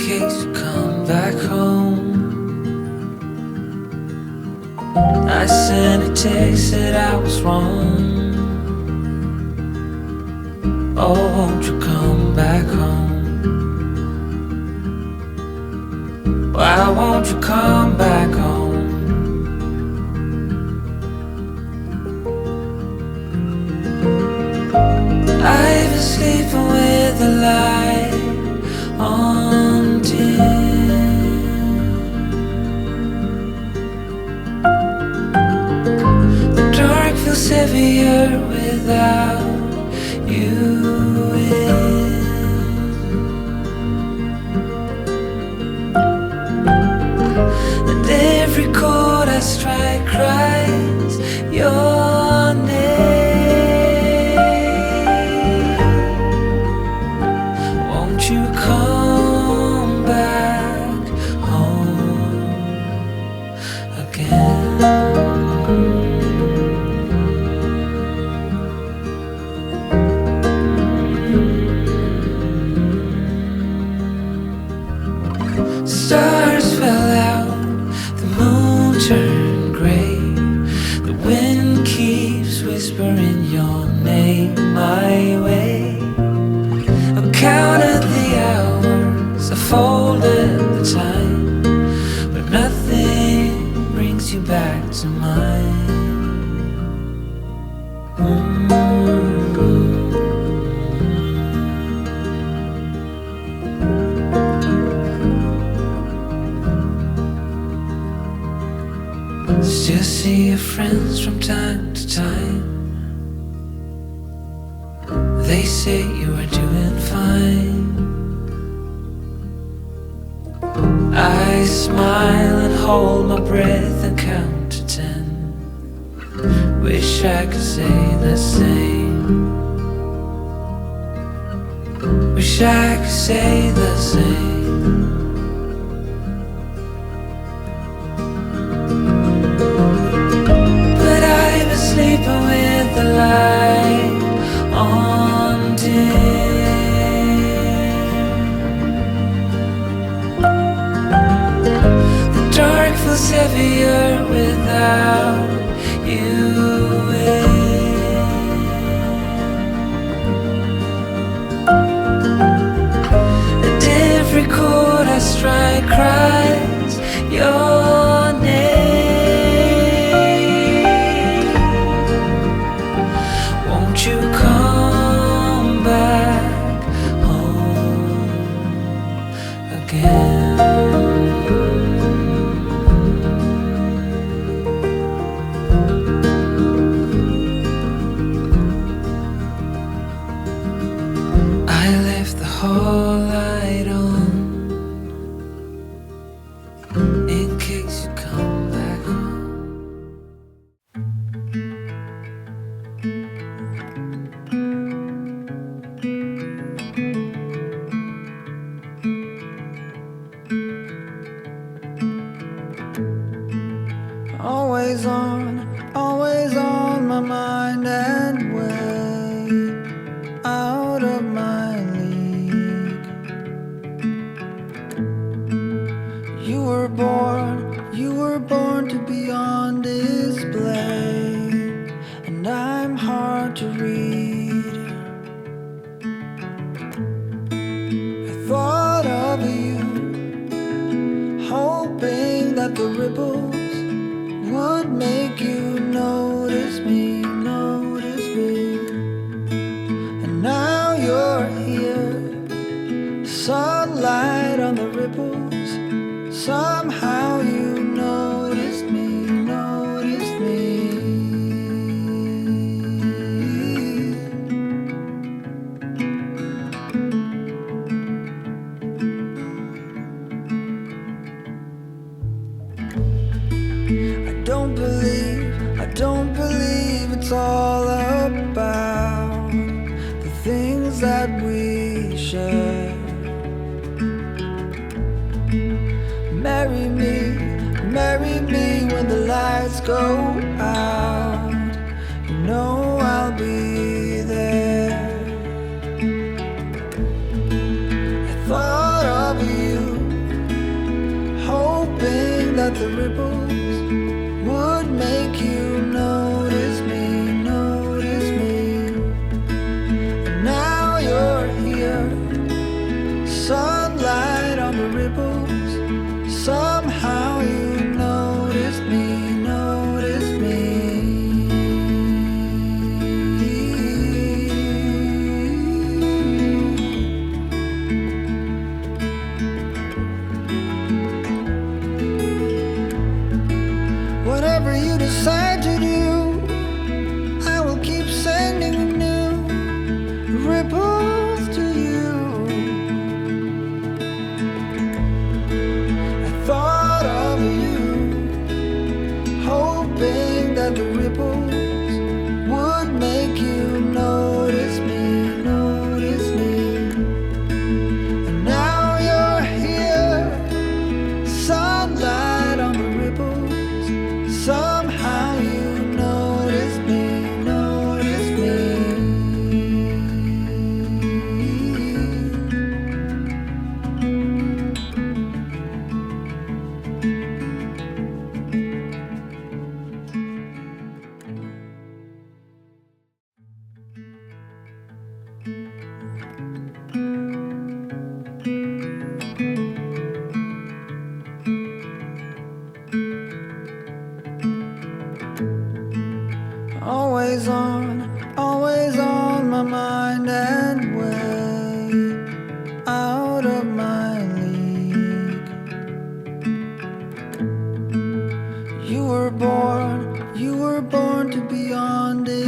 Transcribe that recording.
case you come back home. I sent a text that I was wrong. Oh, won't you come back home? Why won't you come back home? I've been sleeping with the light on dim. The dark feels heavier without you in. And every chord I strike cries your name. Won't you come back home again? Stars fell out, the moon turned gray. The wind keeps whispering your name my way. I counted the hours, I folded the time, but nothing brings you back to mine. Still see your friends from time to time. They say you are doing fine. I smile and hold my breath and count to 10. Wish I could say the same. Wish I could say the same. Sleeping with the light on dim. The dark feels heavier without you in. And every chord I strike cries your name. You come back home again. I left the hall light on in case you come back home. Always on my mind and way out of my league. You were born to be on display, and I'm hard to read. I thought of you, hoping that the ripples would make you notice me. And now you're here, sunlight on the ripples. Somehow you noticed me. I don't believe it's all about the things that we share. Marry me when the lights go out. You know I'll be there. I thought of you, that the ripples would make you notice me, notice me. And now you're here, sunlight on the ripples. Somehow you noticed me, noticed me. Whatever you decide to do, I will keep sending new ripples to you. I thought of you, hoping that the ripples would make you notice me, notice me. And now you're here, sunlight on the ripples. Somehow you notice me, notice me. Always on my mind and way out of my league. You were born to be on this.